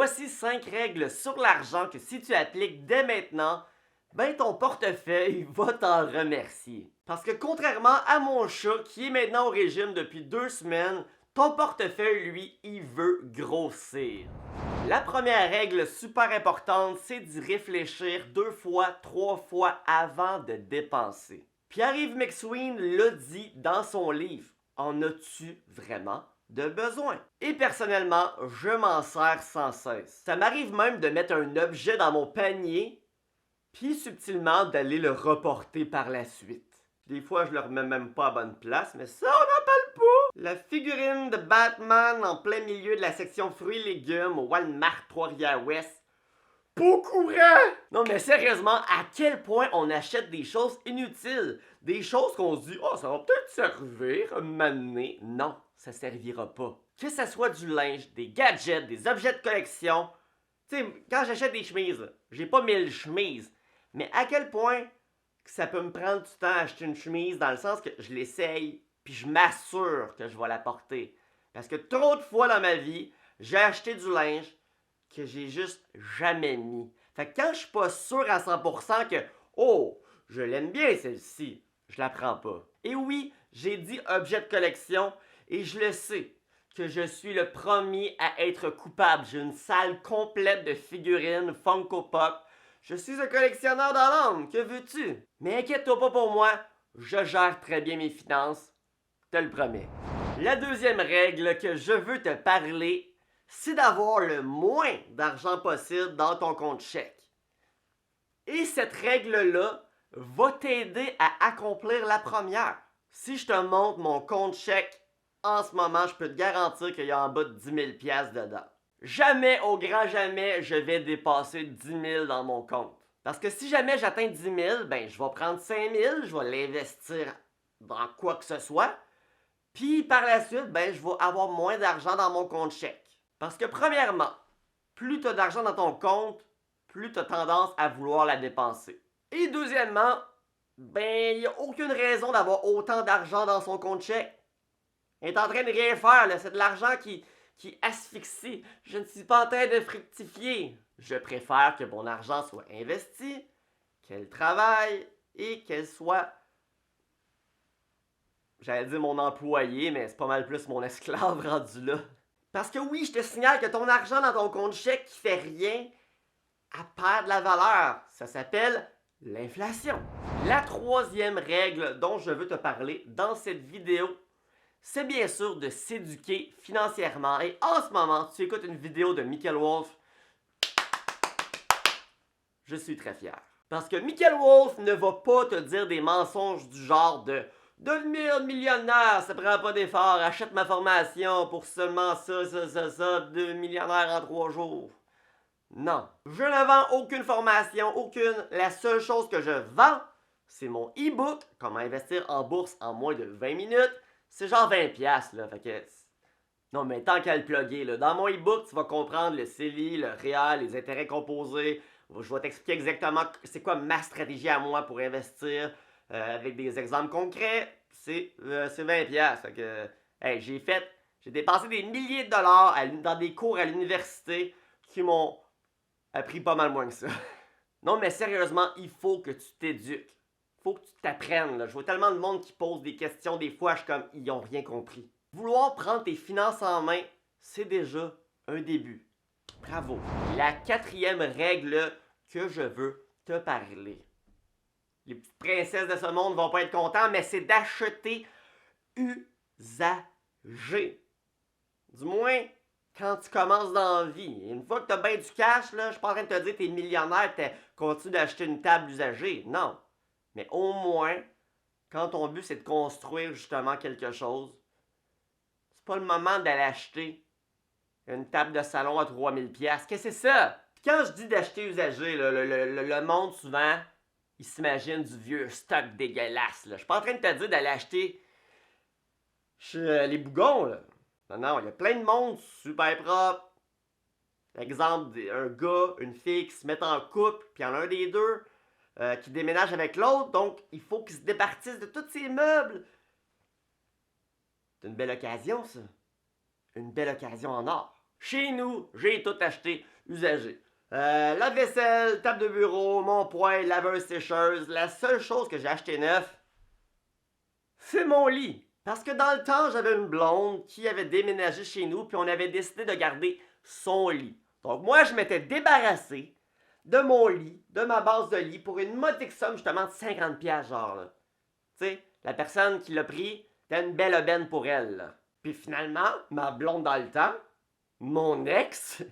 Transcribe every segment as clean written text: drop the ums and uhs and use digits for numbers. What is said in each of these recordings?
Voici 5 règles sur l'argent que si tu appliques dès maintenant, ben ton portefeuille va t'en remercier. Parce que contrairement à mon chat qui est maintenant au régime depuis 2 semaines, ton portefeuille, lui, il veut grossir. La première règle super importante, c'est d'y réfléchir 2 fois, 3 fois avant de dépenser. Pierre-Yves McSween l'a dit dans son livre. En as-tu vraiment de besoin? Et personnellement, je m'en sers sans cesse. Ça m'arrive même de mettre un objet dans mon panier, puis subtilement d'aller le reporter par la suite. Des fois, je le remets même pas à bonne place, mais ça, on n'en parle pas! La figurine de Batman en plein milieu de la section fruits et légumes au Walmart Trois-Rivières-Ouest. Pas courant! Non, mais sérieusement, à quel point on achète des choses inutiles? Des choses qu'on se dit, oh, ça va peut-être servir un moment donné. Non, ça servira pas. Que ça soit du linge, des gadgets, des objets de collection. Tu sais, quand j'achète des chemises, j'ai pas 1000 chemises. Mais à quel point que ça peut me prendre du temps à acheter une chemise dans le sens que je l'essaye, puis je m'assure que je vais la porter. Parce que trop de fois dans ma vie, j'ai acheté du linge que j'ai juste jamais mis. Fait que quand je suis pas sûr à 100% que « Oh, je l'aime bien celle-ci », je la prends pas. Et oui, j'ai dit objet de collection et je le sais que je suis le premier à être coupable. J'ai une salle complète de figurines Funko Pop. Je suis un collectionneur dans l'âme, que veux-tu? Mais inquiète-toi pas pour moi, je gère très bien mes finances, te le promets. La deuxième règle que je veux te parler, c'est d'avoir le moins d'argent possible dans ton compte chèque. Et cette règle-là va t'aider à accomplir la première. Si je te montre mon compte chèque en ce moment, je peux te garantir qu'il y a en bas de 10 000 $ dedans. Jamais, au grand jamais, je vais dépasser 10 000 dans mon compte. Parce que si jamais j'atteins 10 000, ben je vais prendre 5 000, je vais l'investir dans quoi que ce soit. Puis par la suite, ben je vais avoir moins d'argent dans mon compte chèque. Parce que premièrement, plus tu as d'argent dans ton compte, plus tu as tendance à vouloir la dépenser. Et deuxièmement, ben il n'y a aucune raison d'avoir autant d'argent dans son compte chèque. Il est en train de rien faire, là. C'est de l'argent qui asphyxie. Je ne suis pas en train de fructifier. Je préfère que mon argent soit investi, qu'elle travaille et qu'elle soit, j'allais dire mon employé, mais c'est pas mal plus mon esclave rendu là. Parce que oui, je te signale que ton argent dans ton compte chèque qui fait rien, elle perd de la valeur. Ça s'appelle l'inflation. La troisième règle dont je veux te parler dans cette vidéo, c'est bien sûr de s'éduquer financièrement. Et en ce moment, tu écoutes une vidéo de Michael Wolf. Je suis très fier. Parce que Michael Wolf ne va pas te dire des mensonges du genre de « Devenir millionnaire, ça prend pas d'effort, achète ma formation pour seulement ça, 2 millionnaires en 3 jours. » Non. Je ne vends aucune formation, aucune. La seule chose que je vends, c'est mon e-book « Comment investir en bourse en moins de 20 minutes ». C'est genre 20$, là, fait que... Non, mais tant qu'à le plugger, là. Dans mon e-book, tu vas comprendre le CELI, le REER, les intérêts composés. Je vais t'expliquer exactement c'est quoi ma stratégie à moi pour investir avec des exemples concrets. C'est 20$. Fait que, hey, j'ai dépensé des milliers de dollars dans des cours à l'université qui m'ont appris pas mal moins que ça. Non, mais sérieusement, il faut que tu t'éduques. Faut que tu t'apprennes. Là. Je vois tellement de monde qui pose des questions, des fois, je suis comme, ils n'ont rien compris. Vouloir prendre tes finances en main, c'est déjà un début. Bravo. La quatrième règle que je veux te parler. Les petites princesses de ce monde vont pas être contentes, mais c'est d'acheter usagé. Du moins, quand tu commences dans la vie. Une fois que tu as bien du cash, là, je suis pas en train de te dire que tu es millionnaire, tu continues d'acheter une table usagée. Non. Mais au moins, quand ton but c'est de construire justement quelque chose, c'est pas le moment d'aller acheter une table de salon à 3000$. Qu'est-ce que c'est ça? Puis quand je dis d'acheter usagé, là, le monde souvent, il s'imagine du vieux stock dégueulasse. Là. Je suis pas en train de te dire d'aller acheter chez les bougons. Là. Non, il y a plein de monde super propre. Exemple, un gars, une fille qui se mettent en couple, puis il y en a un des deux qui déménage avec l'autre, donc il faut qu'il se départisse de tous ses meubles. C'est une belle occasion, ça. Une belle occasion en or. Chez nous, j'ai tout acheté usagé. La vaisselle, table de bureau, mon poêle, laveuse sécheuse. La seule chose que j'ai acheté neuf, c'est mon lit. Parce que dans le temps, j'avais une blonde qui avait déménagé chez nous, puis on avait décidé de garder son lit. Donc moi, je m'étais débarrassé de mon lit, de ma base de lit, pour une modique somme justement de 50$ genre. Là. Tu sais, la personne qui l'a pris, c'était une belle aubaine pour elle. Là. Puis finalement, ma blonde dans le temps, mon ex,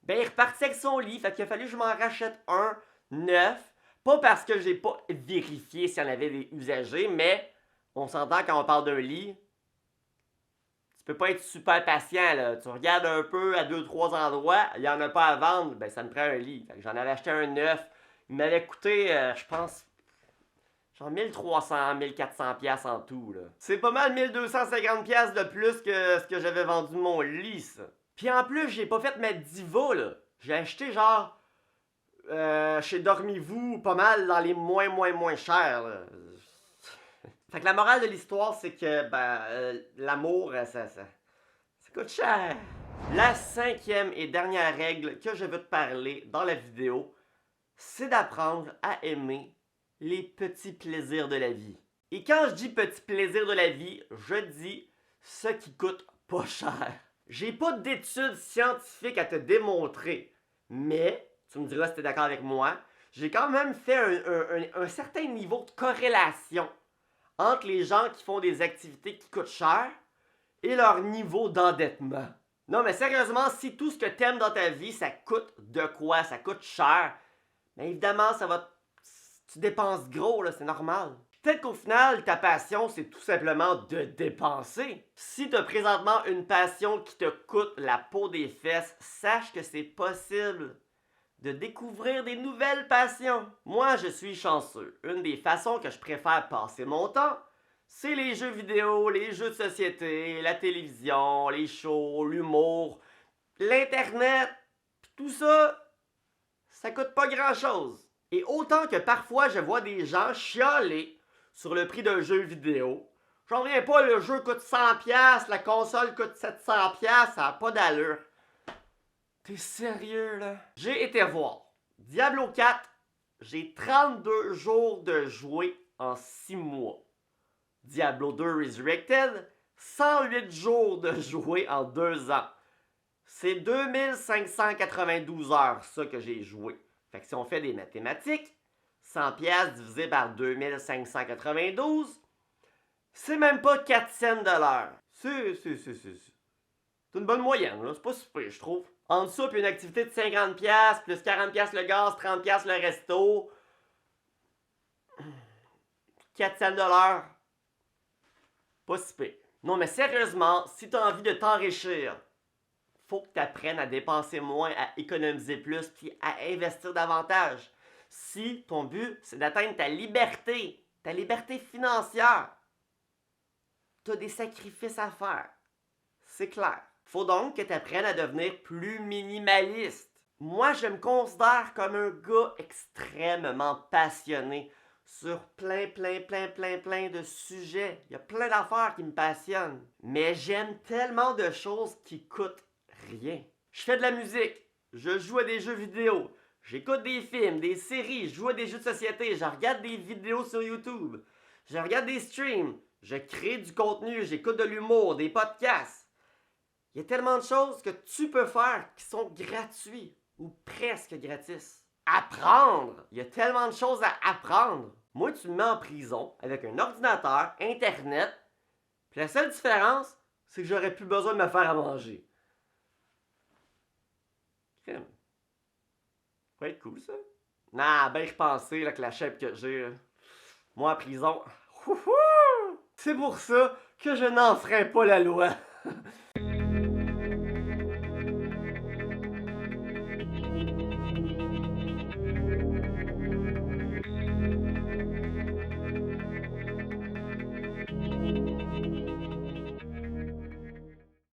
ben il repartit avec son lit, fait qu'il a fallu que je m'en rachète un neuf. Pas parce que j'ai pas vérifié s'il y en avait des usagers, mais on s'entend quand on parle d'un lit, tu peux pas être super patient, là. Tu regardes un peu à 2-3 endroits, il y en a pas à vendre, ben ça me prend un lit. Fait que j'en avais acheté un neuf. Il m'avait coûté, je pense, genre 1300-1400$ en tout, là. C'est pas mal 1250$ de plus que ce que j'avais vendu mon lit, ça. Puis en plus, j'ai pas fait ma diva, là. J'ai acheté genre chez Dormez-vous, pas mal dans les moins chers, là. Fait que la morale de l'histoire, c'est que l'amour, ça coûte cher. La 5e et dernière règle que je veux te parler dans la vidéo, c'est d'apprendre à aimer les petits plaisirs de la vie. Et quand je dis petits plaisirs de la vie, je dis ce qui coûte pas cher. J'ai pas d'études scientifiques à te démontrer, mais, tu me diras si t'es d'accord avec moi, j'ai quand même fait un certain niveau de corrélation entre les gens qui font des activités qui coûtent cher et leur niveau d'endettement. Non, mais sérieusement, si tout ce que t'aimes dans ta vie, ça coûte de quoi, ça coûte cher, bien évidemment, tu dépenses gros, là, c'est normal. Peut-être qu'au final, ta passion, c'est tout simplement de dépenser. Si tu as présentement une passion qui te coûte la peau des fesses, sache que c'est possible de découvrir des nouvelles passions. Moi, je suis chanceux. Une des façons que je préfère passer mon temps, c'est les jeux vidéo, les jeux de société, la télévision, les shows, l'humour, l'internet, tout ça, ça coûte pas grand-chose. Et autant que parfois je vois des gens chialer sur le prix d'un jeu vidéo, j'en reviens pas, le jeu coûte 100$, la console coûte 700$, ça n'a pas d'allure. T'es sérieux, là? J'ai été voir Diablo 4, j'ai 32 jours de jouer en 6 mois. Diablo 2 Resurrected, 108 jours de jouer en 2 ans. C'est 2592 heures, ça, que j'ai joué. Fait que si on fait des mathématiques, 100$ divisé par 2592, c'est même pas 4 cents de l'heure. C'est une bonne moyenne, là. C'est pas super, je trouve. En dessous, puis une activité de 50$, plus 40$ le gaz, 30$ le resto. 4 cents de l'heure. Pas super. Non, mais sérieusement, si t'as envie de t'enrichir, faut que t'apprennes à dépenser moins, à économiser plus, puis à investir davantage. Si ton but, c'est d'atteindre ta liberté financière, t'as des sacrifices à faire. C'est clair. Faut donc que tu apprennes à devenir plus minimaliste. Moi, je me considère comme un gars extrêmement passionné sur plein de sujets. Il y a plein d'affaires qui me passionnent. Mais j'aime tellement de choses qui coûtent rien. Je fais de la musique, je joue à des jeux vidéo, j'écoute des films, des séries, je joue à des jeux de société, je regarde des vidéos sur YouTube, je regarde des streams, je crée du contenu, j'écoute de l'humour, des podcasts. Il y a tellement de choses que tu peux faire qui sont gratuits ou presque gratis. Apprendre! Il y a tellement de choses à apprendre. Moi, tu me mets en prison avec un ordinateur, Internet, puis la seule différence, c'est que j'aurais plus besoin de me faire à manger. Crème. Ça va être cool, ça? Nah, ben repenser là, que la shape que j'ai. Moi, en prison, c'est pour ça que je n'enfreins pas la loi.